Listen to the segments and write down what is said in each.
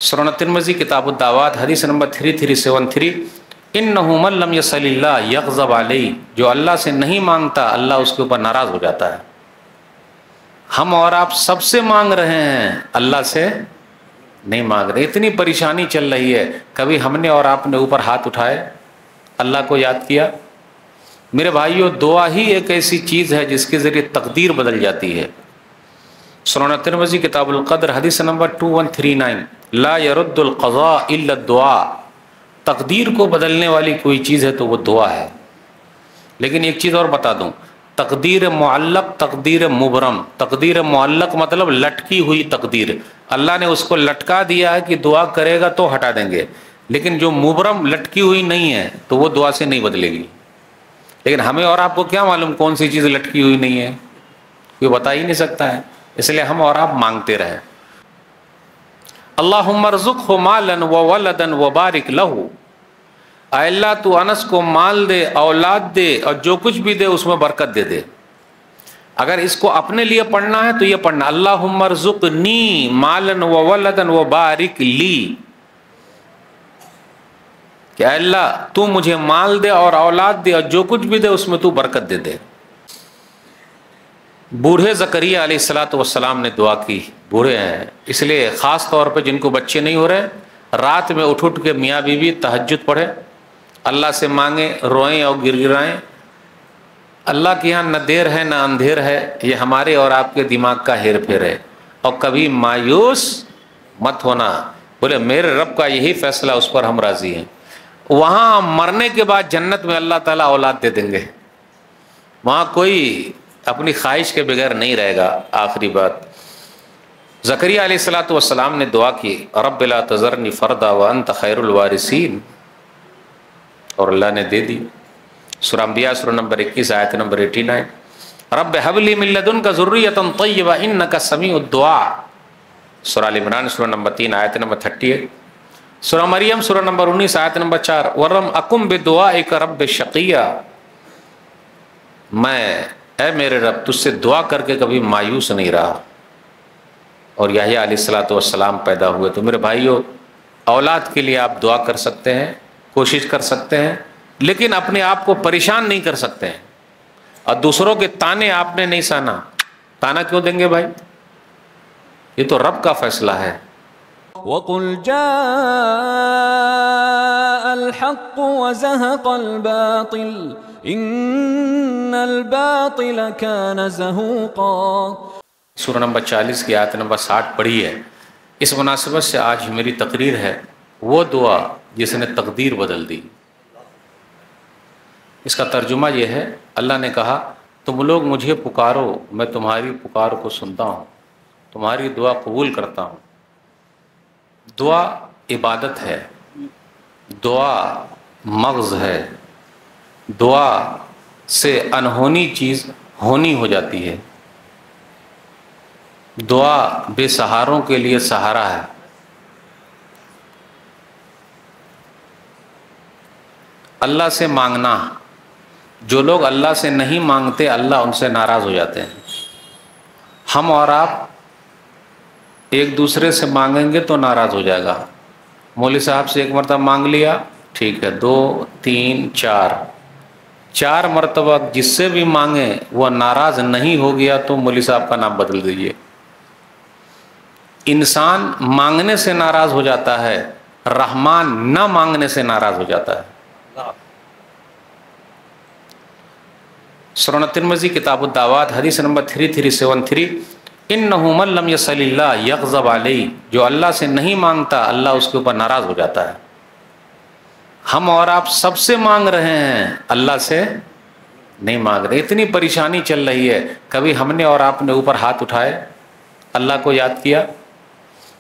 سنن ترمذی کتاب الدعوات حدیث نمبر 3373 انہ من لم یسل اللہ یغضب علیہ، جو اللہ سے نہیں مانگتا اللہ اس کے اوپر ناراض ہو جاتا ہے۔ ہم اور آپ سب سے مانگ رہے ہیں، اللہ سے نہیں مانگ رہے۔ اتنی پریشانی چل رہی ہے، کبھی ہم نے اور آپ نے اوپر ہاتھ اٹھائے اللہ کو یاد کیا؟ میرے بھائیو، دعا ہی ایک ایسی چیز ہے جس کے ذریعے تقدیر بدل جاتی ہے۔ سنن ترمذی کتاب القدر حدیث نمبر 2139 لا يرد القضاء الا الدعاء، تقدیر کو بدلنے والی کوئی چیز ہے تو وہ دعا ہے۔ لیکن ایک چیز اور بتا دوں، تقدیر معلق، تقدیر مبرم۔ تقدیر معلق مطلب لٹکی ہوئی تقدیر، اللہ نے اس کو لٹکا دیا ہے کہ دعا کرے گا تو ہٹا دیں گے، لیکن جو مبرم لٹکی ہوئی نہیں ہے تو وہ دعا سے نہیں بدلے گی۔ لیکن ہمیں اور آپ کو کیا معلوم کون سی چیز لٹکی ہوئی نہیں ہے، کوئی بتا ہی نہیں سکتا ہے، اس لیے ہم اور آپ مانگتے رہیں۔ اللہم ارزقہ مالا وولدا وبارک لہ، اے اللہ تو انس کو مال دے، اولاد دے، اور جو کچھ بھی دے اس میں برکت دے دے۔ اگر اس کو اپنے لیے پڑھنا ہے تو یہ پڑھنا اللہم ارزقنی مالا وولدا وبارک لی، کہ اے اللہ تو مجھے مال دے اور اولاد دے اور جو کچھ بھی دے اس میں تو برکت دے دے۔ بوڑھے زکریا علیہ السلام نے دعا کی، بوڑھے ہیں اس لیے خاص طور پہ جن کو بچے نہیں ہو رہے، رات میں اٹھ کے میاں بیوی تہجد پڑھے، اللہ سے مانگیں، روئیں اور گر گرائیں۔ اللہ کے یہاں نہ دیر ہے نہ اندھیر ہے، یہ ہمارے اور آپ کے دماغ کا ہیر پھیر ہے۔ اور کبھی مایوس مت ہونا، بولے میرے رب کا یہی فیصلہ، اس پر ہم راضی ہیں۔ وہاں مرنے کے بعد جنت میں اللہ تعالیٰ اولاد دے دیں گے، وہاں کوئی اپنی خواہش کے بغیر نہیں رہے گا۔ آخری بات، زکریا علیہ السلام نے دعا کی رب لا تذرنی فردا وانت خیر الوارثین، اور اللہ نے دے دی۔ سورہ انبیاء سورہ نمبر 21 آیت نمبر 89 رب ھب لی من لدنک ذریۃ طیبہ انک سمیع الدعاء، سورہ ال عمران سورہ نمبر 3 آیت نمبر 38، سورہ مریم سورہ نمبر 19 آیت نمبر 4 ورم اکم بدعائک رب شقیہ، میں اے میرے رب تجھ سے دعا کر کے کبھی مایوس نہیں رہا۔ اور یحییٰ علیہ السلام پیدا ہوئے۔ تو میرے بھائیو، اولاد کے لیے آپ دعا کر سکتے ہیں، کوشش کر سکتے ہیں، لیکن اپنے آپ کو پریشان نہیں کر سکتے ہیں۔ اور دوسروں کے تانے آپ نے نہیں سانا، تانا کیوں دیں گے بھائی؟ یہ تو رب کا فیصلہ ہے۔ وَقُلْ جَاءَ الْحَقُّ وَزَهَقَ الْبَاطِلُ إِنَّ الْبَاطِلَ كَانَ زَهُوقًا۔ سورہ نمبر 40 کی آیت نمبر 60 پڑھی ہے۔ اس مناسبت سے آج میری تقریر ہے، وہ دعا جس نے تقدیر بدل دی۔ اس کا ترجمہ یہ ہے، اللہ نے کہا تم لوگ مجھے پکارو، میں تمہاری پکار کو سنتا ہوں، تمہاری دعا قبول کرتا ہوں۔ دعا عبادت ہے، دعا مغز ہے، دعا سے انہونی چیز ہونی ہو جاتی ہے۔ دعا بے سہاروں کے لیے سہارا ہے۔ اللہ سے مانگنا، جو لوگ اللہ سے نہیں مانگتے اللہ ان سے ناراض ہو جاتے ہیں۔ ہم اور آپ ایک دوسرے سے مانگیں گے تو ناراض ہو جائے گا۔ مولوی صاحب سے ایک مرتبہ مانگ لیا، ٹھیک ہے، 2 3 4 مرتبہ جس سے بھی مانگیں وہ ناراض نہیں ہو گیا تو مولوی صاحب کا نام بدل دیجیے۔ انسان مانگنے سے ناراض ہو جاتا ہے، رحمان نہ مانگنے سے ناراض ہو جاتا ہے۔ سنن ترمذی کتاب الدعوات حدیث نمبر 3373 انہ من لم یسل اللہ یغضب علیہ، جو اللہ سے نہیں مانگتا اللہ اس کے اوپر ناراض ہو جاتا ہے۔ ہم اور آپ سب سے مانگ رہے ہیں، اللہ سے نہیں مانگ رہے۔ اتنی پریشانی چل رہی ہے، کبھی ہم نے اور آپ نے اوپر ہاتھ اٹھائے اللہ کو یاد کیا؟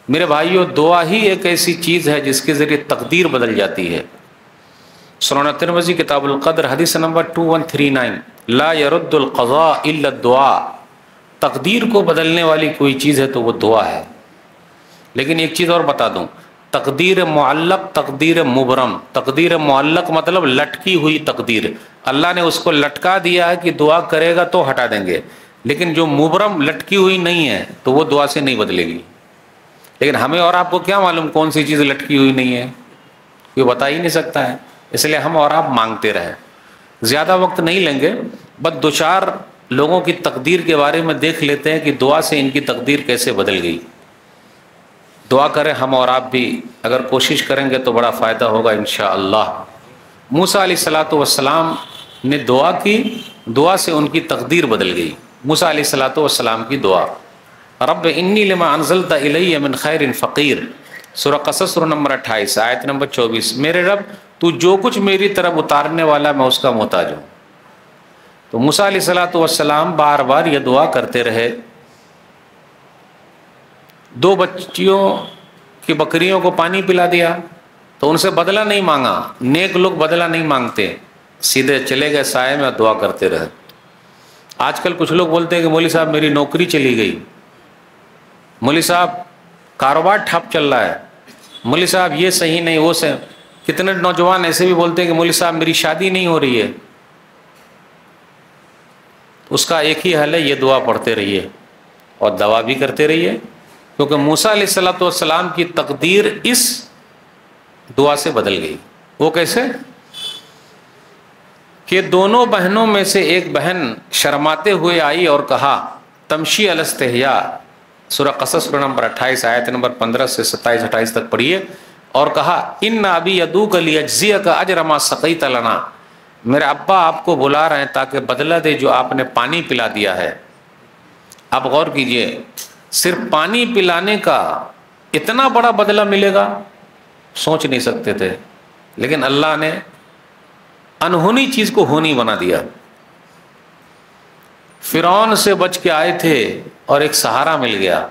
میرے بھائیو، دعا ہی ایک ایسی چیز ہے جس کے ذریعے تقدیر بدل جاتی ہے۔ سنن ترمذی کتاب القدر حدیث نمبر 2139 لا يرد القضاء الا الدعاء، تقدیر کو بدلنے والی کوئی چیز ہے تو وہ دعا ہے۔ لیکن ایک چیز اور بتا دوں، تقدیر معلق، تقدیر مبرم۔ تقدیر معلق مطلب لٹکی ہوئی تقدیر، اللہ نے اس کو لٹکا دیا ہے کہ دعا کرے گا تو ہٹا دیں گے، لیکن جو مبرم لٹکی ہوئی نہیں ہے تو وہ دعا سے نہیں بدلے گی۔ لیکن ہمیں اور آپ کو کیا معلوم کون سی چیز لٹکی ہوئی نہیں ہے، کوئی بتا ہی نہیں سکتا ہے. اس لیے ہم اور آپ مانگتے رہیں. زیادہ وقت نہیں لیں گے، بس دو چار لوگوں کی تقدیر کے بارے میں دیکھ لیتے ہیں کہ دعا سے ان کی تقدیر کیسے بدل گئی. دعا کریں ہم اور آپ بھی، اگر کوشش کریں گے تو بڑا فائدہ ہوگا انشاءاللہ. موسیٰ علیہ الصلاۃ والسلام نے دعا کی، دعا سے ان کی تقدیر بدل گئی. موسیٰ علیہ الصلاۃ والسلام کی دعا، رب انی لما انزلت الی من خیر فقیر، سورہ قصص سورہ نمبر 28 آیت نمبر 24. میرے رب تو جو کچھ میری طرف اتارنے والا میں اس کا محتاج ہوں. تو موسیٰ علیہ الصلاۃ والسلام بار بار یہ دعا کرتے رہے. 2 بچیوں کی بکریوں کو پانی پلا دیا تو ان سے بدلہ نہیں مانگا. نیک لوگ بدلہ نہیں مانگتے، سیدھے چلے گئے سائے میں دعا کرتے رہے. آج کل کچھ لوگ بولتے ہیں کہ مولوی صاحب میری نوکری چلی گئی، مولوی صاحب کاروبار ٹھپ چل رہا ہے، مولوی صاحب یہ صحیح نہیں وہ صحیح. کتنے نوجوان ایسے بھی بولتے ہیں کہ مولوی صاحب میری شادی نہیں ہو رہی ہے. اس کا ایک ہی حل ہے، یہ دعا پڑھتے رہیے اور دعا بھی کرتے رہیے، کیونکہ موسیٰ علیہ الصلوۃ والسلام کی تقدیر اس دعا سے بدل گئی. وہ کیسے کہ دونوں بہنوں میں سے ایک بہن شرماتے ہوئے آئی اور کہا تمشی علی الاستحیاء، سورہ قصص سورہ نمبر 28 آیت نمبر 15 سے 27-28 تک پڑھیے. اور کہا ان ابی یدعوک لیجزیک اجر ما سقیت لنا، میرے ابا آپ کو بلا رہے ہیں تاکہ بدلہ دے جو آپ نے پانی پلا دیا ہے. آپ غور کیجئے، صرف پانی پلانے کا اتنا بڑا بدلہ ملے گا سوچ نہیں سکتے تھے، لیکن اللہ نے انہونی چیز کو ہونی بنا دیا. فرعون سے بچ کے آئے تھے اور ایک سہارا مل گیا.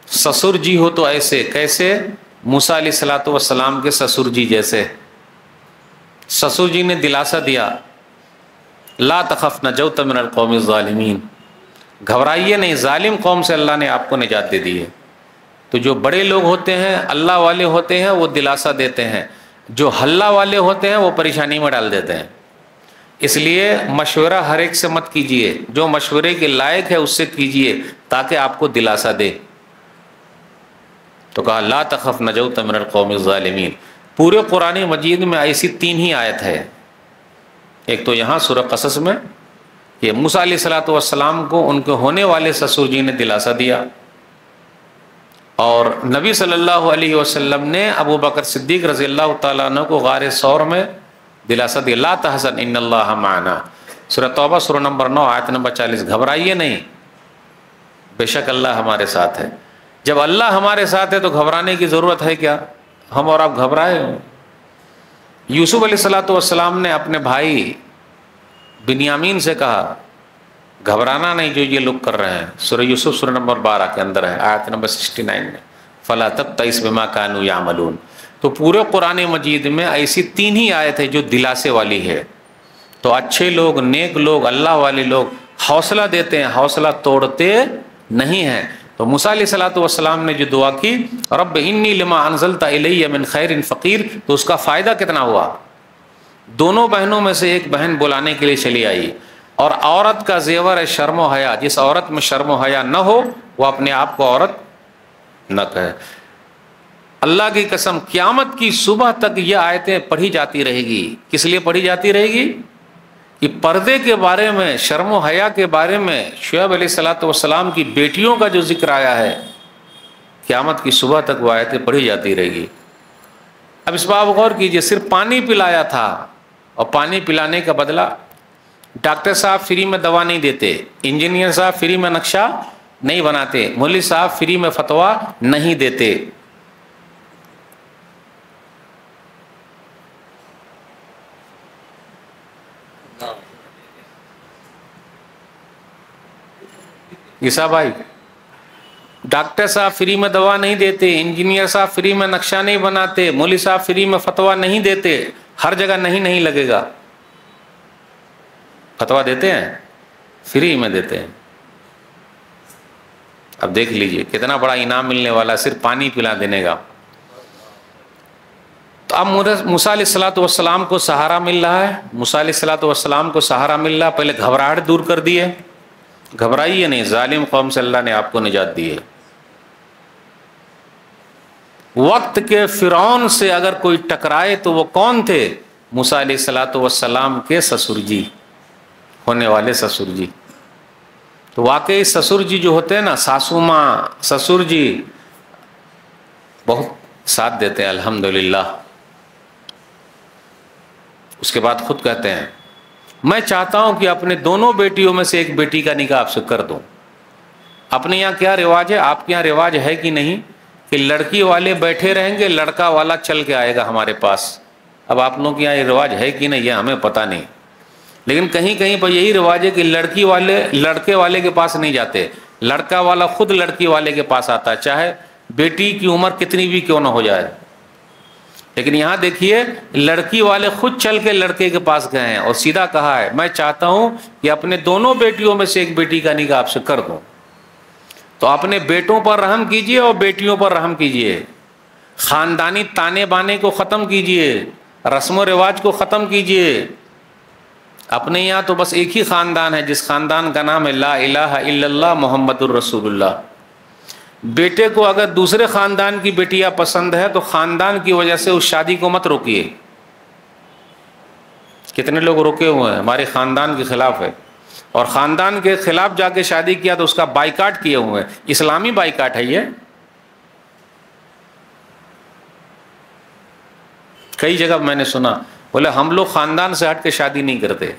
سسر جی ہو تو ایسے کیسے؟ موسیٰ علیہ الصلوۃ والسلام کے سسر جی جیسے. سسر جی نے دلاسا دیا، لا تخف نجوت من القوم الظالمین، گھبرائیے نہیں، ظالم قوم سے اللہ نے آپ کو نجات دے دی ہے. تو جو بڑے لوگ ہوتے ہیں، اللہ والے ہوتے ہیں، وہ دلاسا دیتے ہیں. جو ہلہ والے ہوتے ہیں وہ پریشانی میں ڈال دیتے ہیں. اس لیے مشورہ ہر ایک سے مت کیجیے، جو مشورے کے لائق ہے اس سے کیجیے تاکہ آپ کو دلاسا دے. تو کہا لا تخف نجوت من القوم الظالمین. پورے قرآن مجید میں ایسی 3 ہی آیت ہے. ایک تو یہاں سورہ قصص میں کہ موسیٰ علیہ الصلوۃ والسلام کو ان کے ہونے والے سسر جی نے دلاسا دیا، اور نبی صلی اللہ علیہ وسلم نے ابو بکر صدیق رضی اللہ تعالیٰ عنہ کو غار ثور میں دلاسا دیا، لا تحزن ان اللہ معنا، سورہ توبہ سورہ نمبر 9 آیت نمبر 40. گھبرائیے نہیں، بے شک اللہ ہمارے ساتھ ہے. جب اللہ ہمارے ساتھ ہے تو گھبرانے کی ضرورت ہے کیا؟ ہم اور آپ گھبرائے ہوں. یوسف علیہ الصلوۃ والسلام نے اپنے بھائی بنیامین سے کہا گھبرانا نہیں جو یہ لوگ کر رہے ہیں. سورہ یوسف سورہ نمبر 12 کے اندر ہے آیت نمبر 69 میں، فلا تبتئس بما كانوا يعملون. تو پورے قرآن مجید میں ایسی 3 ہی آیت ہے جو دلاسے والی ہے. تو اچھے لوگ، نیک لوگ، اللہ والے لوگ حوصلہ دیتے ہیں، حوصلہ توڑتے نہیں ہیں. تو موسیٰ علیہ الصلوۃ والسلام نے جو دعا کی رب انی لما انزلت الی من خیر فقیر، تو اس کا فائدہ کتنا ہوا؟ دونوں بہنوں میں سے ایک بہن بلانے کے لیے چلی آئی. اور عورت کا زیور ہے شرم و حیا، جس عورت میں شرم و حیا نہ ہو وہ اپنے آپ کو عورت نہ کہے. اللہ کی قسم قیامت کی صبح تک یہ آیتیں پڑھی جاتی رہے گی. کس لیے پڑھی جاتی رہے گی؟ کہ پردے کے بارے میں، شرم و حیا کے بارے میں، شعیب علیہ الصلوۃ والسلام کی بیٹیوں کا جو ذکر آیا ہے، قیامت کی صبح تک وہ آیتیں پڑھی جاتی رہے گی. اب اس بات غور کیجئے، صرف پانی پلایا تھا، اور پانی پلانے کا بدلہ، ڈاکٹر صاحب فری میں دوا نہیں دیتے، انجینئر صاحب فری میں نقشہ نہیں بناتے، مولوی صاحب فری میں فتویٰ نہیں دیتے. عیسیٰ بھائی، ڈاکٹر صاحب فری میں دوا نہیں دیتے، انجینئر صاحب فری میں نقشہ نہیں بناتے، مولوی صاحب فری میں فتویٰ نہیں دیتے. ہر جگہ نہیں لگے گا. فتویٰ دیتے ہیں، فری میں دیتے ہیں. اب دیکھ لیجئے کتنا بڑا انعام ملنے والا صرف پانی پلا دینے کا. تو اب موسیٰ علیہ الصلوۃ والسلام کو سہارا مل رہا ہے، موسیٰ علیہ الصلوۃ والسلام کو سہارا مل رہا. پہلے گھبراہٹ دور کر دیے، گھبرائیے نہیں، ظالم قوم سے اللہ نے آپ کو نجات دی ہے. وقت کے فرعون سے اگر کوئی ٹکرائے تو وہ کون تھے؟ موسیٰ علیہ الصلوۃ والسلام کے سسر جی، ہونے والے سسر جی۔ تو واقعی سسر جی جو ہوتے ہیں نا، ساسو ماں، سسر جی بہت ساتھ دیتے ہیں الحمدللہ۔ اس کے بعد خود کہتے ہیں میں چاہتا ہوں کہ اپنے دونوں بیٹیوں میں سے ایک بیٹی کا نکاح آپ سے کر دوں۔ اپنے یہاں کیا رواج ہے، آپ کے یہاں رواج ہے کہ نہیں کہ لڑکی والے بیٹھے رہیں گے، لڑکا والا چل کے آئے گا ہمارے پاس؟ اب آپ لوگوں کے یہاں یہ رواج ہے کہ نہیں یہ ہمیں پتہ نہیں، لیکن کہیں کہیں پر یہی رواج ہے کہ لڑکی والے لڑکے والے کے پاس نہیں جاتے، لڑکا والا خود لڑکی والے کے پاس آتا ہے، چاہے بیٹی کی عمر کتنی بھی کیوں نہ ہو جائے۔ لیکن یہاں دیکھیے لڑکی والے خود چل کے لڑکے کے پاس گئے ہیں اور سیدھا کہا ہے میں چاہتا ہوں کہ اپنے دونوں بیٹیوں میں سے ایک بیٹی کا نکاح آپ سے کر دوں۔ تو اپنے بیٹوں پر رحم کیجئے اور بیٹیوں پر رحم کیجئے، خاندانی تانے بانے کو ختم کیجئے، رسم و رواج کو ختم کیجئے۔ اپنے یہاں تو بس ایک ہی خاندان ہے جس خاندان کا نام ہے لا الہ الا اللہ محمد الرسول اللہ۔ بیٹے کو اگر دوسرے خاندان کی بیٹیاں پسند ہے تو خاندان کی وجہ سے اس شادی کو مت روکیے۔ کتنے لوگ روکے ہوئے ہیں، ہمارے خاندان کے خلاف ہے، اور خاندان کے خلاف جا کے شادی کیا تو اس کا بائیکاٹ کیے ہوئے ہیں، اسلامی بائیکاٹ ہے یہ۔ کئی جگہ میں نے سنا بولے ہم لوگ خاندان سے ہٹ کے شادی نہیں کرتے،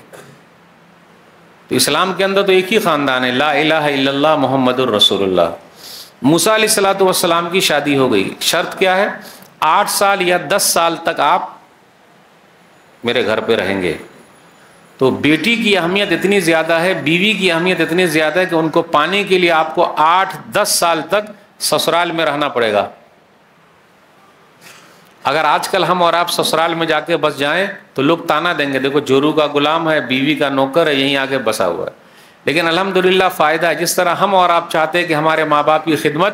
تو اسلام کے اندر تو ایک ہی خاندان ہے لا الہ الا اللہ محمد الرسول اللہ۔ موسیٰ علیہ الصلوۃ والسلام کی شادی ہو گئی، شرط کیا ہے؟ 8 سال یا 10 سال تک آپ میرے گھر پہ رہیں گے۔ تو بیٹی کی اہمیت اتنی زیادہ ہے، بیوی کی اہمیت اتنی زیادہ ہے کہ ان کو پانے کے لیے آپ کو 8-10 سال تک سسرال میں رہنا پڑے گا۔ اگر آج کل ہم اور آپ سسرال میں جا کے بس جائیں تو لوگ تانا دیں گے دیکھو جورو کا غلام ہے، بیوی کا نوکر ہے، یہیں آ کے بسا ہوا ہے۔ لیکن الحمدللہ فائدہ ہے، جس طرح ہم اور آپ چاہتے ہیں کہ ہمارے ماں باپ کی خدمت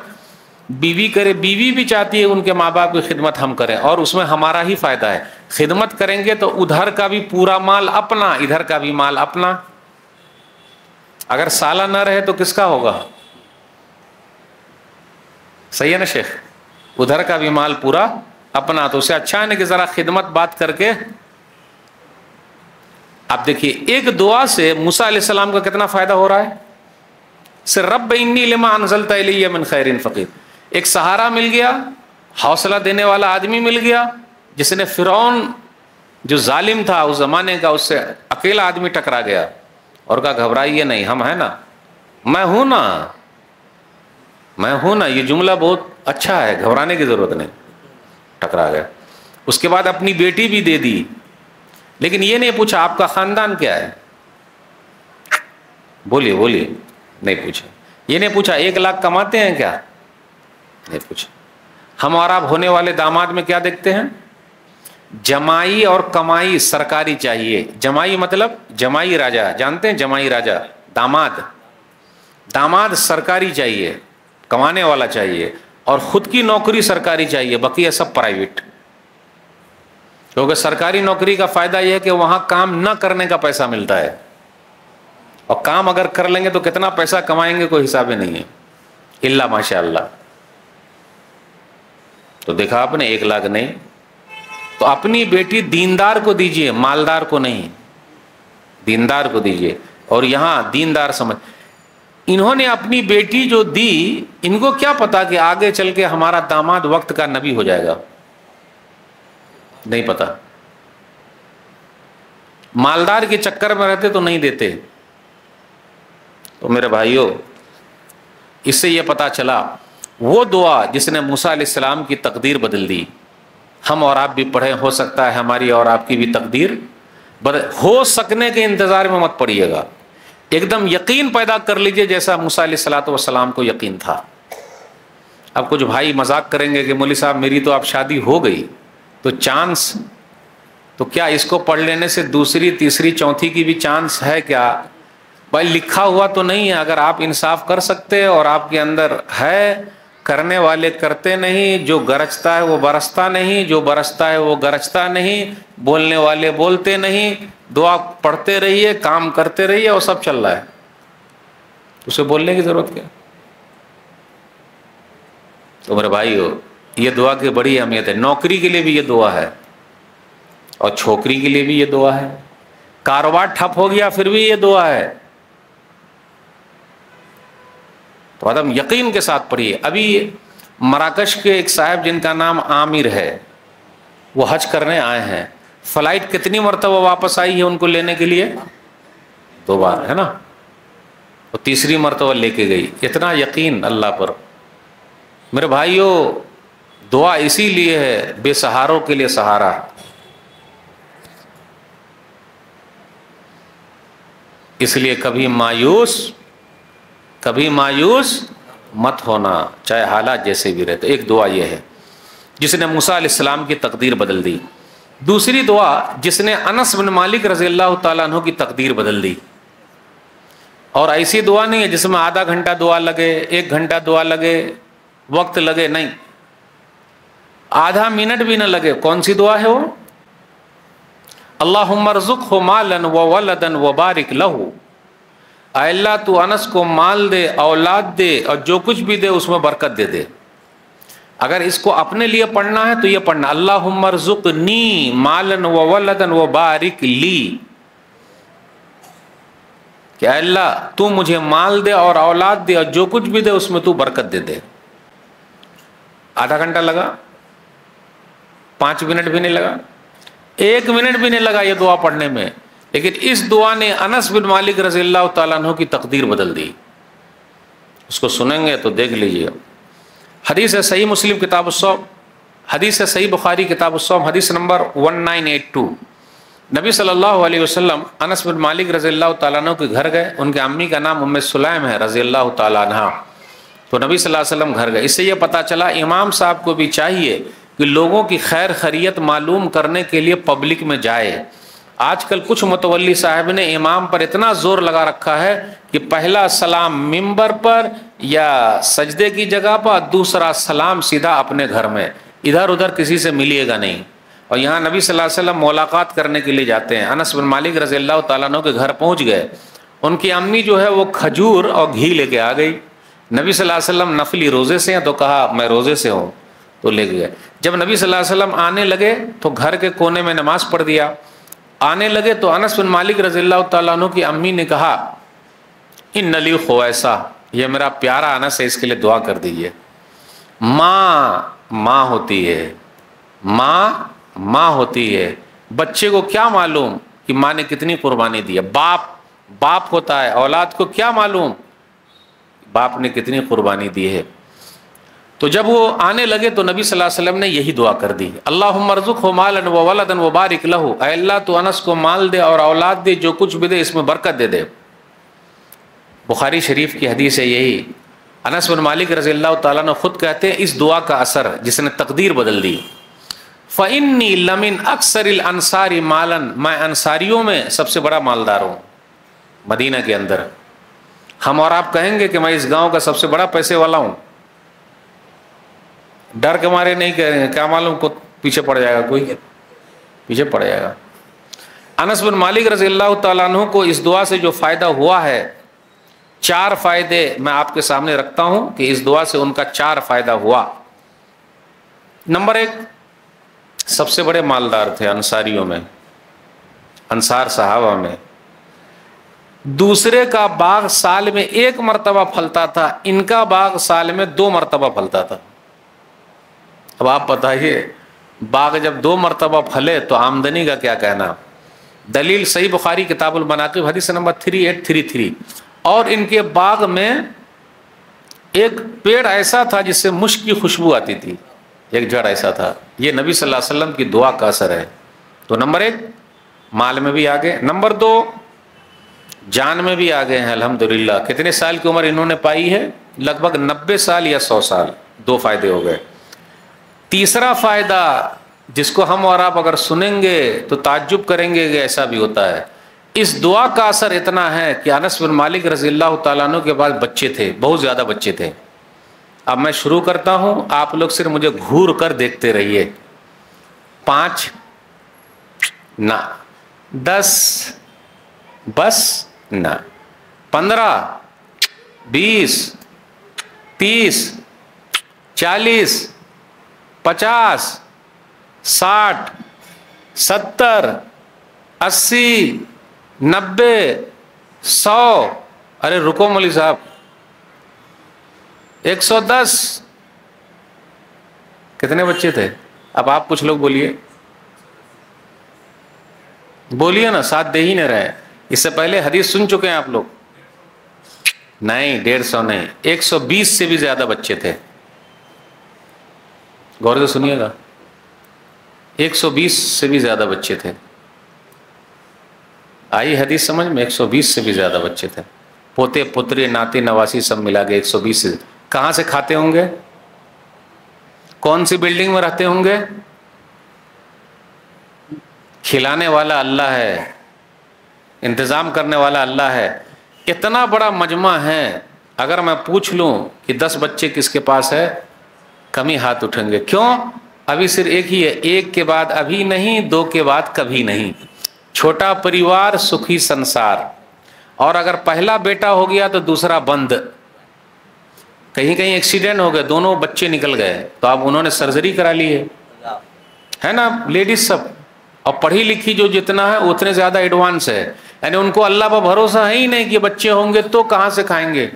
بیوی کرے، بیوی بھی چاہتی ہے ان کے ماں باپ کی خدمت ہم کریں، اور اس میں ہمارا ہی فائدہ ہے۔ خدمت کریں گے تو ادھر کا بھی پورا مال اپنا، ادھر کا بھی مال اپنا۔ اگر سالہ نہ رہے تو کس کا ہوگا؟ صحیح ہے نا شیخ؟ ادھر کا بھی مال پورا اپنا، تو اسے اچھا ہے نا کہ ذرا خدمت بات کر کے۔ آپ دیکھیے ایک دعا سے موسیٰ علیہ السلام کا کتنا فائدہ ہو رہا ہے، سے رب انی لما انزلت الی من خیر فقیر۔ ایک سہارا مل گیا، حوصلہ دینے والا آدمی مل گیا، جس نے فرعون جو ظالم تھا اس زمانے کا، اس سے اکیلا آدمی ٹکرا گیا اور کہا گھبرائیے نہیں، ہم ہیں نا، میں ہوں نا، میں ہوں نا۔ یہ جملہ بہت اچھا ہے، گھبرانے کی ضرورت نہیں، ٹکرا گیا۔ اس کے بعد اپنی بیٹی بھی دے دی، لیکن یہ نہیں پوچھا آپ کا خاندان کیا ہے، بولیے بولیے، نہیں پوچھا۔ یہ نہیں پوچھا 1 لاکھ کماتے ہیں کیا، نہیں پوچھا۔ ہم اور آپ ہونے والے داماد میں کیا دیکھتے ہیں؟ جمائی اور کمائی سرکاری چاہیے۔ جمائی مطلب جمائی راجہ، جانتے ہیں جمائی راجہ؟ داماد، داماد سرکاری چاہیے، کمانے والا چاہیے، اور خود کی نوکری سرکاری چاہیے، بقیہ سب پرائیویٹ۔ کیونکہ سرکاری نوکری کا فائدہ یہ ہے کہ وہاں کام نہ کرنے کا پیسہ ملتا ہے، اور کام اگر کر لیں گے تو کتنا پیسہ کمائیں گے کوئی حساب ہی نہیں ہے، الا ماشاء اللہ۔ تو دیکھا آپ نے 1 لاکھ نہیں، تو اپنی بیٹی دیندار کو دیجئے، مالدار کو نہیں، دیندار کو دیجئے۔ اور یہاں دیندار سمجھ، انہوں نے اپنی بیٹی جو دی، ان کو کیا پتا کہ آگے چل کے ہمارا داماد وقت کا نبی ہو جائے گا، نہیں پتا۔ مالدار کے چکر میں رہتے تو نہیں دیتے۔ تو میرے بھائیوں، اس سے یہ پتا چلا وہ دعا جس نے موسیٰ علیہ السلام کی تقدیر بدل دی، ہم اور آپ بھی پڑھیں، ہو سکتا ہے ہماری اور آپ کی بھی تقدیر ہو سکنے کے انتظار میں مت پڑیے گا، ایک دم یقین پیدا کر لیجئے جیسا موسیٰ علیہ الصلوۃ والسلام کو یقین تھا۔ اب کچھ بھائی مذاق کریں گے کہ مولوی صاحب میری تو اب شادی ہو گئی، تو چانس تو کیا اس کو پڑھ لینے سے دوسری تیسری چوتھی کی بھی چانس ہے کیا؟ بھائی لکھا ہوا تو نہیں ہے، اگر آپ انصاف کر سکتے اور آپ کے اندر ہے، کرنے والے کرتے نہیں، جو گرجتا ہے وہ برستا نہیں، جو برستا ہے وہ گرجتا نہیں، بولنے والے بولتے نہیں، دعا پڑھتے رہیے، کام کرتے رہیے، اور سب چل رہا ہے، اسے بولنے کی ضرورت کیا؟ تو میرے بھائیو، یہ دعا کی بڑی اہمیت ہے. نوکری کے لیے بھی یہ دعا ہے اور چھوکری کے لیے بھی یہ دعا ہے. کاروبار ٹھپ ہو گیا پھر بھی یہ دعا ہے. تو آدم یقین کے ساتھ پڑھیے. ابھی مراکش کے ایک صاحب جن کا نام عامر ہے, وہ حج کرنے آئے ہیں. فلائٹ کتنی مرتبہ واپس آئی ہے ان کو لینے کے لیے؟ 2 بار, ہے نا. اور تیسری مرتبہ لے کے گئی. اتنا یقین اللہ پر. میرے بھائیوں, دعا اسی لیے ہے بے سہاروں کے لیے سہارا. اس لیے کبھی مایوس مت ہونا, چاہے حالات جیسے بھی رہتے. ایک دعا یہ ہے جس نے موسیٰ علیہ السلام کی تقدیر بدل دی. دوسری دعا جس نے انس بن مالک رضی اللہ تعالیٰ عنہ کی تقدیر بدل دی. اور ایسی دعا نہیں ہے جس میں آدھا گھنٹہ دعا لگے, 1 گھنٹہ دعا لگے, وقت لگے, نہیں, آدھا منٹ بھی نہ لگے. کون سی دعا ہے وہ؟ اللہم ارزقہ مالا وولدا وبارک لہ. اے اللہ تو انس کو مال دے, اولاد دے, اور جو کچھ بھی دے اس میں برکت دے دے. اگر اس کو اپنے لیے پڑھنا ہے تو یہ پڑھنا, اللہم ارزقنی مالا وولدا وبارک لی, کہ اے اللہ تو مجھے مال دے اور اولاد دے اور جو کچھ بھی دے اس میں تو برکت دے دے. آدھا گھنٹہ لگا, 5 منٹ بھی نہیں لگا, 1 منٹ بھی نہیں لگا یہ دعا پڑھنے میں. لیکن اس دعا نے انس بن مالک رضی اللہ تعالیٰ عنہ کی تقدیر بدل دی. اس کو سنیں گے تو دیکھ لیجئے. حدیث ہے صحیح مسلم کتاب الصوم, حدیث ہے صحیح بخاری کتاب الصوم, حدیث نمبر 1982. نبی صلی اللہ علیہ وسلم انس بن مالک رضی اللہ تعالیٰ عنہ کے گھر گئے. ان کے امی کا نام ام سلیم ہے رضی اللہ تعالیٰ عنہ. تو نبی صلی اللہ علیہ وسلم گھر گئے. اس سے یہ پتہ چلا امام صاحب کو بھی چاہیے کہ لوگوں کی خیر خیریت معلوم کرنے کے لیے پبلک میں جائے. آج کل کچھ متولی صاحب نے امام پر اتنا زور لگا رکھا ہے کہ پہلا سلام ممبر پر یا سجدے کی جگہ پر, دوسرا سلام سیدھا اپنے گھر میں, ادھر ادھر کسی سے ملیے گا نہیں. اور یہاں نبی صلی اللہ علیہ وسلم ملاقات کرنے کے لیے جاتے ہیں. انس بن مالک رضی اللہ تعالیٰ عنہ کے گھر پہنچ گئے. ان کی امی جو ہے وہ کھجور اور گھی لے کے آ گئی. نبی صلی اللہ علیہ وسلم نفلی روزے سے ہیں تو کہا میں روزے سے ہوں, تو لے گئے. جب نبی صلی اللہ علیہ وسلم آنے لگے تو گھر کے کونے میں نماز پڑھ دیا. آنے لگے تو انس بن مالک رضی اللہ تعالیٰ عنہ کی امی نے کہا ان لی خویسہ, یہ میرا پیارا انس ہے, اس کے لیے دعا کر دیجیے. ماں ہوتی ہے, ماں ہوتی ہے. بچے کو کیا معلوم کہ ماں نے کتنی قربانی دی ہے. باپ ہوتا ہے, اولاد کو کیا معلوم باپ نے کتنی قربانی دی ہے. تو جب وہ آنے لگے تو نبی صلی اللہ علیہ وسلم نے یہی دعا کر دی, اللہم ارزقہ مالا وولدا وبارک لہ. اے اللہ تو انس کو مال دے اور اولاد دے, جو کچھ بھی دے اس میں برکت دے دے. بخاری شریف کی حدیث ہے یہی. انس بن مالک رضی اللہ تعالیٰ نے خود کہتے ہیں اس دعا کا اثر جس نے تقدیر بدل دی. فإنی لمن اکثر الانصار مالا, میں انصاریوں میں سب سے بڑا مالدار ہوں مدینہ کے اندر. ہم اور آپ کہیں گے کہ میں اس گاؤں کا سب سے بڑا پیسے والا ہوں, ڈر کے مارے نہیں کہہ رہے ہیں, کیا معلوم کو پیچھے پڑ جائے گا, کوئی پیچھے پڑ جائے گا. انس بن مالک رضی اللہ تعالیٰ عنہ کو اس دعا سے جو فائدہ ہوا ہے, 4 فائدے میں آپ کے سامنے رکھتا ہوں کہ اس دعا سے ان کا 4 فائدہ ہوا. نمبر 1, سب سے بڑے مالدار تھے انصاریوں میں, انصار صحابہ میں. دوسرے کا باغ سال میں 1 مرتبہ پھلتا تھا, ان کا باغ سال میں 2 مرتبہ پھلتا تھا. اب آپ بتائیے باغ جب 2 مرتبہ پھلے تو آمدنی کا کیا کہنا. دلیل صحیح بخاری کتاب المناقب حدیث نمبر 3833. اور ان کے باغ میں ایک پیڑ ایسا تھا جس سے مشک کی خوشبو آتی تھی, ایک جڑ ایسا تھا. یہ نبی صلی اللہ علیہ وسلم کی دعا کا اثر ہے. تو نمبر 1 مال میں بھی آگے. نمبر 2 جان میں بھی آگے ہیں الحمدللہ. کتنے سال کی عمر انہوں نے پائی ہے؟ لگ بھگ 90 سال یا 100 سال. 2 فائدے ہو گئے. تیسرا فائدہ جس کو ہم اور آپ اگر سنیں گے تو تعجب کریں گے کہ ایسا بھی ہوتا ہے. اس دعا کا اثر اتنا ہے کہ انس بن مالک رضی اللہ تعالیٰ عنہ کے پاس بچے تھے, بہت زیادہ بچے تھے. اب میں شروع کرتا ہوں, آپ لوگ صرف مجھے گھور کر دیکھتے رہیے. 5 نہ, 10 بس نہ, 15 20 30 40 50, 60, 70, 80, 90, 100, ارے رکو مولوی صاحب 110. کتنے بچے تھے؟ اب آپ کچھ لوگ بولیے نا، ساتھ دے ہی نہیں رہے. اس سے پہلے حدیث سن چکے ہیں آپ لوگ؟ نہیں، 150 نہیں، 120 سے بھی زیادہ بچے تھے. غور سے سنیے گا، 120 سے بھی زیادہ بچے تھے. آئی حدیث سمجھ میں؟ 120 سے بھی زیادہ بچے تھے. پوتے پتری ناتی نواسی سب ملا کے 120 سے. کہاں سے کھاتے ہوں گے؟ کون سی بلڈنگ میں رہتے ہوں گے؟ کھلانے والا اللہ ہے، انتظام کرنے والا اللہ ہے. اتنا بڑا مجمع ہے، اگر میں پوچھ لوں کہ 10 بچے کس کے پاس ہے، کم ہی ہاتھ اٹھیں گے. کیوں؟ ابھی صرف ایک ہی ہے، ایک کے بعد ابھی نہیں، 2 کے بعد کبھی نہیں. چھوٹا پریوار سکھی سنسار. اور اگر پہلا بیٹا ہو گیا تو دوسرا بند. کہیں کہیں ایکسیڈنٹ ہو گئے، دونوں بچے نکل گئے تو اب انہوں نے سرجری کرا لی ہے نا لیڈیز سب. اور پڑھی لکھی جو جتنا ہے اتنے زیادہ ایڈوانس ہے، یعنی ان کو اللہ پر بھروسہ ہے ہی نہیں کہ بچے ہوں گے تو کہاں سے کھائیں گے.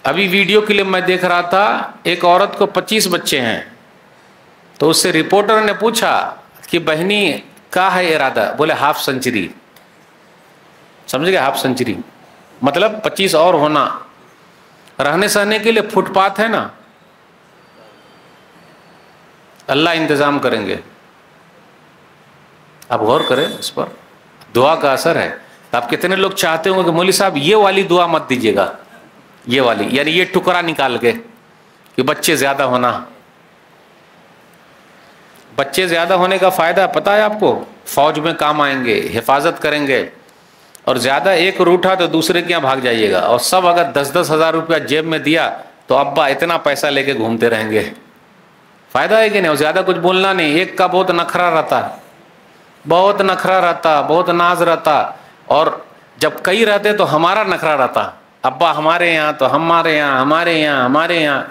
ابھی ویڈیو کلپ میں دیکھ رہا تھا، ایک عورت کو 25 بچے ہیں، تو اس سے رپورٹر نے پوچھا کہ بہنی کا ہے ارادہ؟ بولے ہاف سینچری. سمجھ گئے؟ ہاف سینچری مطلب 25 اور ہونا. رہنے سہنے کے لیے فٹ پاتھ ہے نا، اللہ انتظام کریں گے. آپ غور کریں اس پر، دعا کا اثر ہے. آپ کتنے لوگ چاہتے ہوں گے کہ مولوی صاحب یہ والی دعا مت دیجیے گا، یہ والی یعنی یہ ٹکڑا نکال کے کہ بچے زیادہ ہونا. بچے زیادہ ہونے کا فائدہ پتہ ہے آپ کو؟ فوج میں کام آئیں گے، حفاظت کریں گے. اور زیادہ ایک روٹھا تو دوسرے کے یہاں بھاگ جائیے گا. اور سب اگر 10-10 ہزار روپیہ جیب میں دیا تو ابا اتنا پیسہ لے کے گھومتے رہیں گے. فائدہ ہے کہ نہیں؟ اور زیادہ کچھ بولنا نہیں. ایک کا بہت نخرا رہتا، بہت نخرا رہتا، بہت ناز رہتا. اور جب کئی رہتے تو ہمارا نخرا رہتا، ابا ہمارے یہاں تو ہمارے یہاں ہمارے یہاں ہمارے یہاں،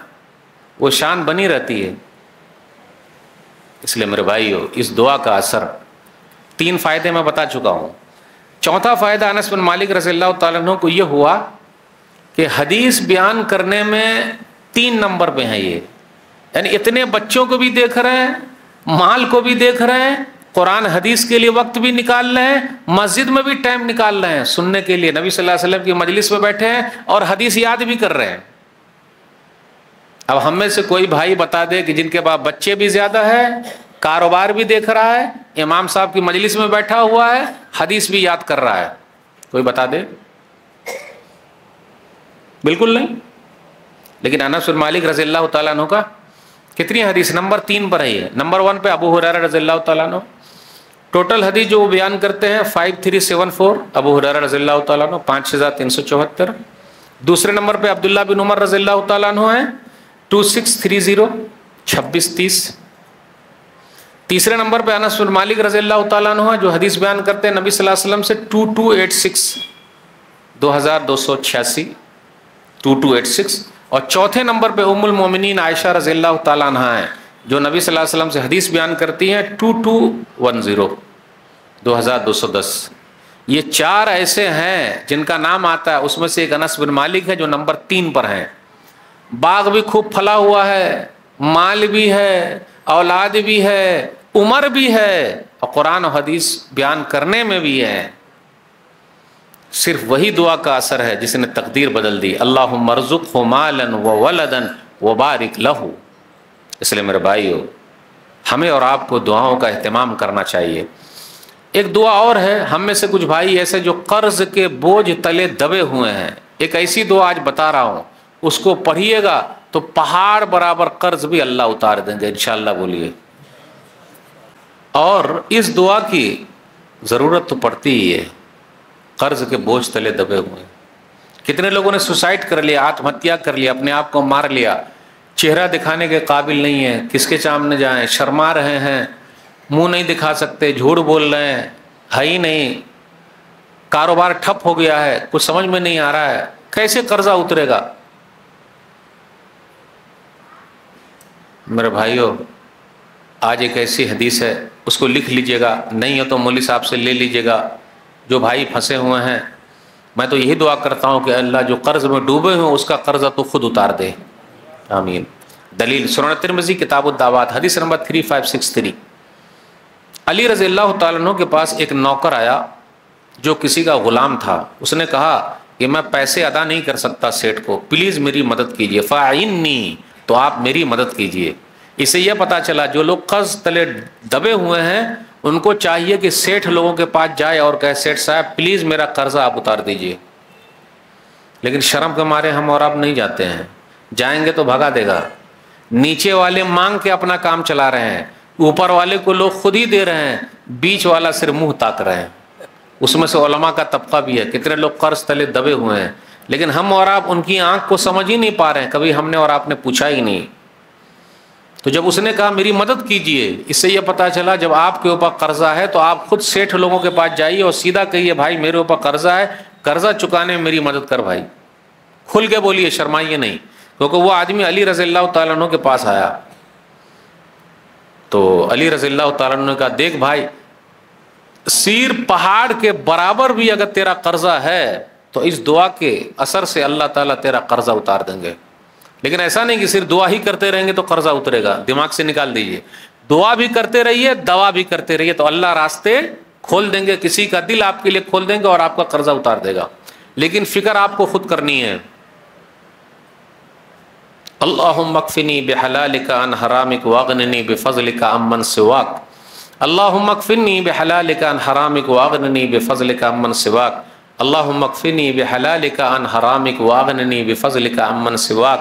وہ شان بنی رہتی ہے. اس لیے میرے بھائیو، اس دعا کا اثر. 3 فائدے میں بتا چکا ہوں. چوتھا فائدہ انس بن مالک رضی اللہ تعالیٰ عنہ کو یہ ہوا کہ حدیث بیان کرنے میں 3 نمبر پہ ہیں یہ. یعنی اتنے بچوں کو بھی دیکھ رہے ہیں، مال کو بھی دیکھ رہے ہیں، قرآن حدیث کے لیے وقت بھی نکال رہے ہیں، مسجد میں بھی ٹائم نکال رہے ہیں سننے کے لیے. نبی صلی اللہ علیہ وسلم کی مجلس میں بیٹھے ہیں اور حدیث یاد بھی کر رہے ہیں. اب ہم میں سے کوئی بھائی بتا دے کہ جن کے پاس بچے بھی زیادہ ہے، کاروبار بھی دیکھ رہا ہے، امام صاحب کی مجلس میں بیٹھا ہوا ہے، حدیث بھی یاد کر رہا ہے، کوئی بتا دے؟ بالکل نہیں. لیکن انس بن مالک رضی اللہ تعالیٰ عنہ کا کتنی حدیث؟ نمبر 3 پر ہے یہ. نمبر 1 پہ ابو ہریرہ رضی اللہ تعالیٰ عنہ. ٹوٹل حدیث جو وہ بیان کرتے ہیں 5374 ابو ہریرہ رضی اللہ تعالیٰ عنہ 5374. دوسرے نمبر پہ عبداللہ بن عمر رضی اللہ تعالیٰ عنہ ہیں 2630 2630. تیسرے نمبر پہ انس بن مالک رضی اللہ تعالیٰ عنہ جو حدیث بیان کرتے ہیں نبی صلی اللہ علیہ وسلم سے 2286 2286 2286. اور چوتھے نمبر پہ ام المومنین عائشہ رضی اللہ تعالیٰ عنہ ہیں جو نبی صلی اللہ علیہ وسلم سے حدیث بیان کرتی ہیں 2210 2210. یہ 4 ایسے ہیں جن کا نام آتا ہے، اس میں سے ایک انس بن مالک ہے جو نمبر 3 پر ہیں. باغ بھی خوب پھلا ہوا ہے، مال بھی ہے، اولاد بھی ہے، عمر بھی ہے، اور قرآن و حدیث بیان کرنے میں بھی ہے. صرف وہی دعا کا اثر ہے جس نے تقدیر بدل دی. اللہم ارزقہ مالا وولدا وبارک لہ. اس لیے میرے بھائیو، ہمیں اور آپ کو دعاؤں کا اہتمام کرنا چاہیے. ایک دعا اور ہے، ہم میں سے کچھ بھائی ایسے جو قرض کے بوجھ تلے دبے ہوئے ہیں. ایک ایسی دعا آج بتا رہا ہوں، اس کو پڑھیے گا تو پہاڑ برابر قرض بھی اللہ اتار دیں گے انشاءاللہ. بولیے. اور اس دعا کی ضرورت تو پڑتی ہی ہے. قرض کے بوجھ تلے دبے ہوئے ہیں. کتنے لوگوں نے سوسائڈ کر لیا، آتم ہتیا کر لیا، اپنے آپ کو مار لیا. چہرہ دکھانے کے قابل نہیں ہے، کس کے سامنے جائیں، شرما رہے ہیں، منہ نہیں دکھا سکتے، جھوٹ بول رہے ہیں، ہے ہی نہیں. کاروبار ٹھپ ہو گیا ہے، کچھ سمجھ میں نہیں آ رہا ہے، کیسے قرضہ اترے گا. میرے بھائیوں آج ایک ایسی حدیث ہے، اس کو لکھ لیجئے گا، نہیں ہے تو مولوی صاحب سے لے لیجئے گا۔ جو بھائی پھنسے ہوئے ہیں، میں تو یہی دعا کرتا ہوں کہ اللہ جو قرض میں ڈوبے ہوئے اس کا قرضہ تو خود اتار دے، آمین۔ دلیل سنن ترمذی کتاب الدعوات حدیث نمبر 3563۔ علی رضی اللہ تعالیٰ عنہ کے پاس ایک نوکر آیا جو کسی کا غلام تھا، اس نے کہا کہ میں پیسے ادا نہیں کر سکتا سیٹھ کو، پلیز میری مدد کیجیے، فاعنی، تو آپ میری مدد کیجیے۔ اسے یہ پتا چلا جو لوگ قرض تلے دبے ہوئے ہیں ان کو چاہیے کہ سیٹھ لوگوں کے پاس جائے اور کہے سیٹھ صاحب پلیز میرا قرضہ آپ اتار دیجیے، لیکن شرم کے مارے ہم اور آپ نہیں جاتے ہیں، جائیں گے تو بھگا دے گا۔ نیچے والے مانگ کے اپنا کام چلا رہے ہیں، اوپر والے کو لوگ خود ہی دے رہے ہیں، بیچ والا صرف منہ تاک رہے ہیں۔ اس میں سے علماء کا طبقہ بھی ہے، کتنے لوگ قرض تلے دبے ہوئے ہیں، لیکن ہم اور آپ ان کی آنکھ کو سمجھ ہی نہیں پا رہے ہیں، کبھی ہم نے اور آپ نے پوچھا ہی نہیں۔ تو جب اس نے کہا میری مدد کیجئے، اس سے یہ پتا چلا جب آپ کے اوپر قرضہ ہے تو آپ خود سیٹھ لوگوں کے پاس جائیے اور سیدھا کہیے بھائی میرے اوپر قرضہ ہے، قرضہ چکانے میں میری مدد کر بھائی، کھل کے بولیے، شرمائیے نہیں۔ کیونکہ وہ آدمی علی رضی اللہ تعالیٰ عنہ کے پاس آیا تو علی رضی اللہ تعالیٰ عنہ نے کہا دیکھ بھائی، سیر پہاڑ کے برابر بھی اگر تیرا قرضہ ہے تو اس دعا کے اثر سے اللہ تعالیٰ تیرا قرضہ اتار دیں گے، لیکن ایسا نہیں کہ صرف دعا ہی کرتے رہیں گے تو قرضہ اترے گا، دماغ سے نکال دیجئے، دعا بھی کرتے رہیے، دوا بھی کرتے رہیے تو اللہ راستے کھول دیں گے، کسی کا دل آپ کے لیے کھول دیں گے اور آپ کا قرضہ اتار دے گا، لیکن فکر آپ کو خود کرنی ہے۔ اللہم اکفنی بحلالک عن حرامک واغننی بفضلک عمن سواک، اللہم اکفنی بحلالک عن حرامک واغننی بفضلک عمن سواک، اللہم اکفنی بحلالک عن حرامک واغننی بفضلک عمن سواک،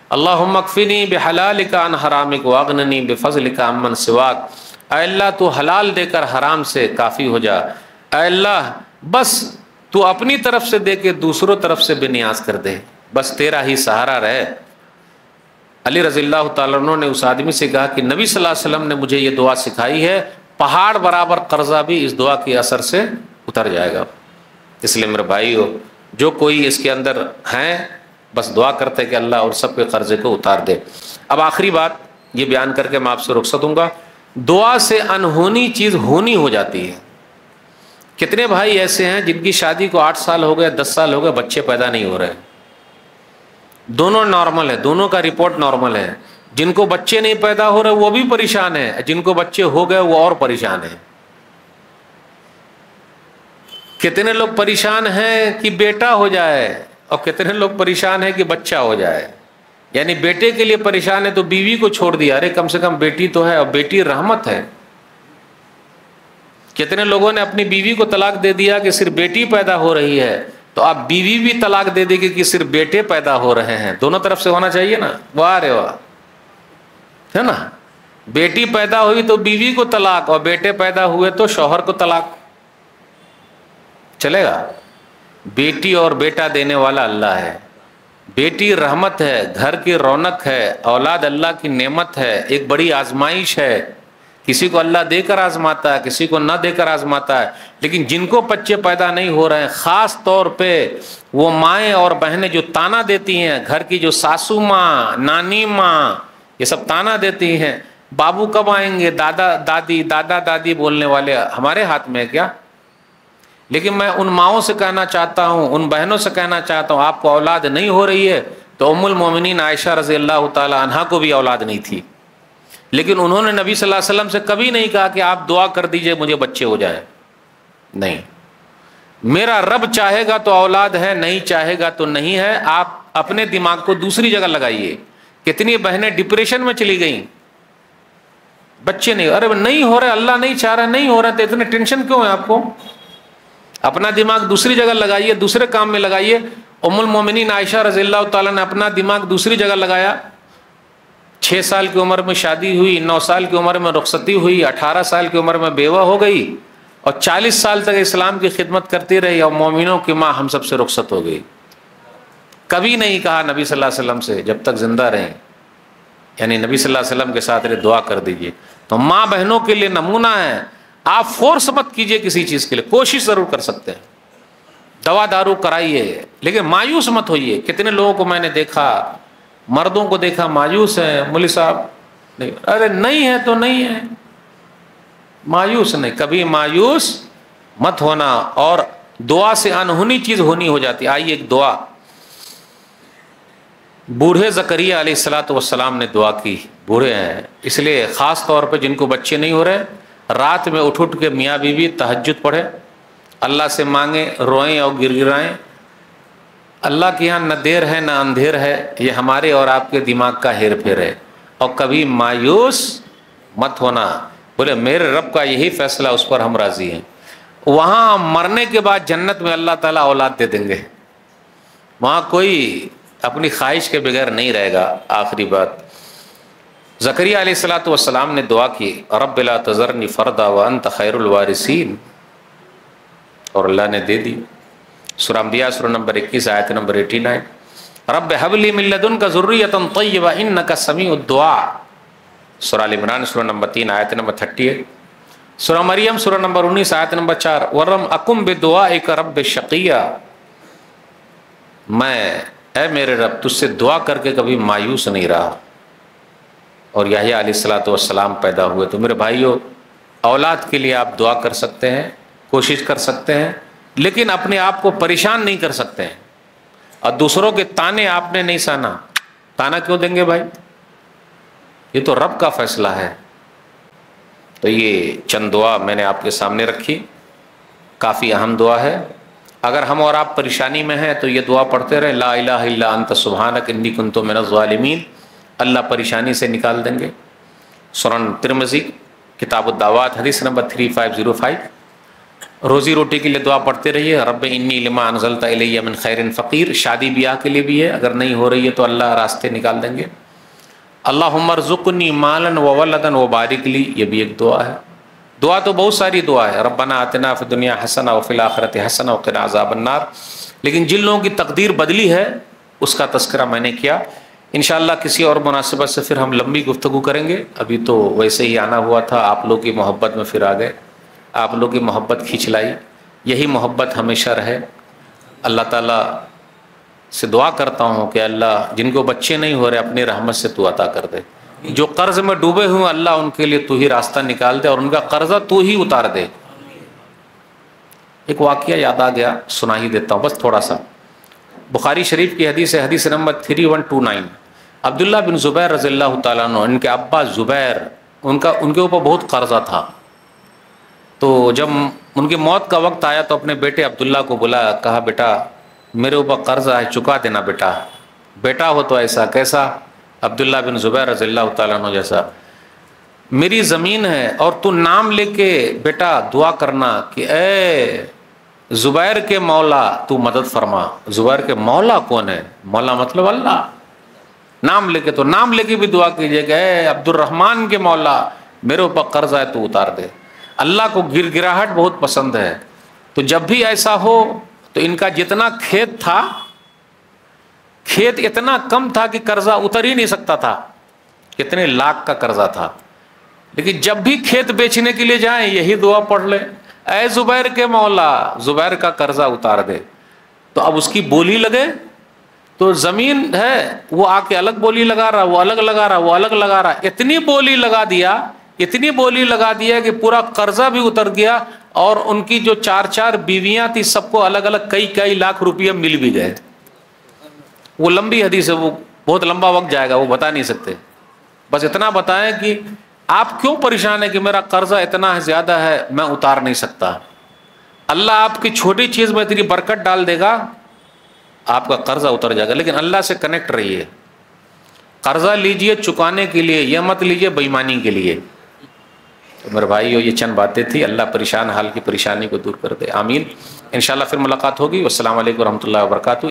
اللہم اکفنی بحلالک عن حرامک واغننی بفضلک عمن سواک۔ اے اللہ تو حلال دے کر حرام سے کافی ہو جا، اے اللہ بس تو اپنی طرف سے دے کے دوسروں طرف سے بے نیاز کر دے، بس تیرا ہی سہارا رہے۔ علی رضی اللہ تعالیٰ عنہ نے اس آدمی سے کہا کہ نبی صلی اللہ علیہ وسلم نے مجھے یہ دعا سکھائی ہے، پہاڑ برابر قرضہ بھی اس دعا کے اثر سے اتر جائے گا۔ اس لیے میرے بھائیو جو کوئی اس کے اندر ہیں بس دعا کرتے کہ اللہ اور سب کے قرضے کو اتار دے۔ اب آخری بات یہ بیان کر کے میں آپ سے رخصت ہوں گا، دعا سے انہونی چیز ہونی ہو جاتی ہے۔ کتنے بھائی ایسے ہیں جن کی شادی کو 8 سال ہو گئے، 10 سال ہو گئے، بچے پیدا نہیں ہو رہے، دونوں نارمل ہے، دونوں کا رپورٹ نارمل ہے، جن کو بچے نہیں پیدا ہو رہے وہ بھی پریشان ہے، جن کو بچے ہو گئے وہ اور پریشان ہیں۔ کتنے لوگ پریشان ہیں کہ بیٹا ہو جائے اور کتنے لوگ پریشان ہیں کہ بچہ ہو جائے، یعنی بیٹے کے لیے پریشان ہے تو بیوی کو چھوڑ دیا، ارے کم سے کم بیٹی تو ہے، اور بیٹی رحمت ہے۔ کتنے لوگوں نے اپنی بیوی کو طلاق دے دیا کہ صرف بیٹی پیدا ہو رہی ہے، تو اب بیوی بھی طلاق دے دے گی کہ صرف بیٹے پیدا ہو رہے ہیں، دونوں طرف سے ہونا چاہیے نا، واہ رے واہ، ہے نا؟ بیٹی پیدا ہوئی تو بیوی کو طلاق اور بیٹے پیدا ہوئے تو شوہر کو طلاق، چلے گا؟ بیٹی اور بیٹا دینے والا اللہ ہے، بیٹی رحمت ہے، گھر کی رونق ہے، اولاد اللہ کی نعمت ہے، ایک بڑی آزمائش ہے، کسی کو اللہ دے کر آزماتا ہے، کسی کو نہ دے کر آزماتا ہے، لیکن جن کو بچے پیدا نہیں ہو رہے ہیں خاص طور پہ وہ مائیں اور بہنیں جو تانا دیتی ہیں، گھر کی جو ساسو ماں، نانی ماں، یہ سب تانا دیتی ہیں بابو کب آئیں گے، دادا دادی بولنے والے ہمارے ہاتھ میں ہے کیا؟ لیکن میں ان ماؤں سے کہنا چاہتا ہوں، ان بہنوں سے کہنا چاہتا ہوں، آپ کو اولاد نہیں ہو رہی ہے تو ام المومنین عائشہ رضی اللہ تعالی عنہا کو بھی اولاد نہیں تھی، لیکن انہوں نے نبی صلی اللہ علیہ وسلم سے کبھی نہیں کہا کہ آپ دعا کر دیجئے مجھے بچے ہو جائے، نہیں، میرا رب چاہے گا تو اولاد ہے، نہیں چاہے گا تو نہیں ہے۔ آپ اپنے دماغ کو دوسری جگہ لگائیے، کتنی بہنیں ڈپریشن میں چلی گئیں، بچے نہیں، ارے نہیں ہو رہے، اللہ نہیں چاہ رہا، نہیں ہو رہا تو اتنے ٹینشن کیوں ہے آپ کو؟ اپنا دماغ دوسری جگہ لگائیے، دوسرے کام میں لگائیے۔ ام المومنین عائشہ رضی اللہ تعالیٰ نے اپنا دماغ دوسری جگہ لگایا، 6 سال کی عمر میں شادی ہوئی، 9 سال کی عمر میں رخصتی ہوئی، 18 سال کی عمر میں بیوہ ہو گئی، اور 40 سال تک اسلام کی خدمت کرتی رہی، اور مومنوں کی ماں ہم سب سے رخصت ہو گئی۔ کبھی نہیں کہا نبی صلی اللہ علیہ وسلم سے جب تک زندہ رہیں، یعنی نبی صلی اللہ علیہ وسلم کے ساتھ دعا کر دیجئے۔ تو ماں بہنوں کے لیے نمونہ ہے، آپ فورس مت کیجئے کسی چیز کے لیے، کوشش ضرور کر سکتے ہیں، دوا دارو کرائیے، لیکن مایوس مت ہوئیے۔ کتنے لوگوں کو میں نے دیکھا، مردوں کو دیکھا مایوس ہیں، مولوی صاحب نہیں، ارے نہیں ہے تو نہیں ہے، مایوس نہیں، کبھی مایوس مت ہونا، اور دعا سے انہونی چیز ہونی ہو جاتی۔ آئیے ایک دعا بوڑھے زکریا علیہ الصلوۃ والسلام نے دعا کی، بوڑھے ہیں اس لیے خاص طور پہ جن کو بچے نہیں ہو رہے، رات میں اٹھ کے میاں بیوی تہجد پڑھے، اللہ سے مانگیں، روئیں اور گر گرائیں۔ اللہ کے یہاں نہ دیر ہے نہ اندھیر ہے، یہ ہمارے اور آپ کے دماغ کا ہیر پھیر ہے۔ اور کبھی مایوس مت ہونا، بولے میرے رب کا یہی فیصلہ، اس پر ہم راضی ہیں۔ وہاں مرنے کے بعد جنت میں اللہ تعالیٰ اولاد دے دیں گے، وہاں کوئی اپنی خواہش کے بغیر نہیں رہے گا۔ آخری بات، زکریا علیہ الصلوۃ والسلام نے دعا کی، رب لا تذرنی فردا وانت خیر الوارثین، اور اللہ نے دے دی۔ سورہ انبیاء سورہ نمبر 21 آیت نمبر 89، رب حب لی من لدنک ذریۃ طیبہ انک سمیع الدعاء، سورہ ال عمران سورہ نمبر 3 آیت نمبر 38، سورہ مریم سورہ نمبر 19 آیت نمبر 4، ورم اکم بدعائک رب شقیہ، میں اے میرے رب تجھ سے دعا کر کے کبھی مایوس نہیں رہا۔ اور یحییٰ علیہ الصلوۃ والسلام پیدا ہوئے۔ تو میرے بھائیو، اولاد کے لیے آپ دعا کر سکتے ہیں، کوشش کر سکتے ہیں، لیکن اپنے آپ کو پریشان نہیں کر سکتے ہیں، اور دوسروں کے تانے آپ نے نہیں سہنا۔ تانا کیوں دیں گے بھائی؟ یہ تو رب کا فیصلہ ہے۔ تو یہ چند دعا میں نے آپ کے سامنے رکھی، کافی اہم دعا ہے۔ اگر ہم اور آپ پریشانی میں ہیں تو یہ دعا پڑھتے رہیں، لا الہ الا انت سبحانک انی کنت من الظالمین، اللہ پریشانی سے نکال دیں گے۔ سنن ترمذی کتاب الدعوات حدیث نمبر 3505، روزی روٹی کے لیے دعا پڑھتے رہیے، رب انی لما انزلت الی من خیر فقیر، شادی بیاہ کے لیے بھی ہے، اگر نہیں ہو رہی ہے تو اللہ راستے نکال دیں گے۔ اللہم ارزقنی مالا وولدا وبارک لی، یہ بھی ایک دعا ہے۔ دعا تو بہت ساری دعا ہے، ربنا آتنا فی الدنیا حسنہ وفی الآخرۃ حسنہ وقنا عذاب النار، لیکن جن لوگوں کی تقدیر بدلی ہے اس کا تذکرہ میں نے کیا۔ انشاءاللہ کسی اور مناسبت سے پھر ہم لمبی گفتگو کریں گے، ابھی تو ویسے ہی آنا ہوا تھا، آپ لوگ کی محبت میں پھر آ گئے، آپ لوگ کی محبت کھینچ لائی، یہی محبت ہمیشہ رہے۔ اللہ تعالیٰ سے دعا کرتا ہوں کہ اللہ جن کو بچے نہیں ہو رہے اپنی رحمت سے تو عطا کر دے، جو قرض میں ڈوبے ہوئے اللہ ان کے لیے تو ہی راستہ نکال دے اور ان کا قرضہ تو ہی اتار دے۔ ایک واقعہ یاد آ گیا، سنا ہی دیتا ہوں بس تھوڑا سا۔ بخاری شریف کی حدیث ہے، حدیث نمبر 3129، عبداللہ بن زبیر رضی اللہ تعالیٰ عنہ، ان کے ابا زبیر، ان کے اوپر بہت قرضہ تھا، تو جب ان کی موت کا وقت آیا تو اپنے بیٹے عبداللہ کو بلایا، کہا بیٹا میرے اوپر قرضہ ہے، چکا دینا بیٹا۔ بیٹا ہو تو ایسا، کیسا؟ عبداللہ بن زبیر رضی اللہ تعالیٰ عنہ جیسا، میری زمین ہے اور تو نام لے کے بیٹا دعا کرنا کہ اے زبیر کے مولا تو مدد فرما۔ زبیر کے مولا کون ہے؟ مولا مطلب اللہ، نام لے کے، تو نام لے کے بھی دعا کیجئے کہ اے عبد الرحمن کے مولا میرے اوپر قرض ہے تو اتار دے۔ اللہ کو گر گراہٹ بہت پسند ہے، تو جب بھی ایسا ہو تو ان کا جتنا کھیت تھا، کھیت اتنا کم تھا کہ قرضہ اتر ہی نہیں سکتا تھا، کتنے لاکھ کا قرضہ تھا، لیکن جب بھی کھیت بیچنے کے لیے جائیں یہی دعا پڑھ لیں، اے زبیر کے مولا زبیر کا قرضہ اتار دے۔ تو اب اس کی بولی لگے، تو زمین ہے وہ آ کے الگ بولی لگا رہا، وہ الگ لگا رہا، وہ الگ لگا رہا، اتنی بولی لگا دیا، اتنی بولی لگا دیا کہ پورا قرضہ بھی اتر گیا، اور ان کی جو 4 بیویاں تھی سب کو الگ الگ کئی لاکھ روپیہ مل بھی گئے۔ وہ لمبی حدیث ہے، وہ بہت لمبا وقت جائے گا، وہ بتا نہیں سکتے، بس اتنا بتائیں کہ آپ کیوں پریشان ہیں کہ میرا قرضہ اتنا زیادہ ہے میں اتار نہیں سکتا۔ اللہ آپ کی چھوٹی چیز میں اتنی برکت ڈال دے گا، آپ کا قرضہ اتر جائے گا، لیکن اللہ سے کنیکٹ رہیے۔ قرضہ لیجئے چکانے کے لیے، یہ مت لیجئے بےایمانی کے لیے۔ تو میرے بھائیو یہ چند باتیں تھی، اللہ پریشان حال کی پریشانی کو دور کر دے، آمین۔ انشاءاللہ پھر ملاقات ہوگی، والسلام علیکم ورحمۃ اللہ وبرکاتہ۔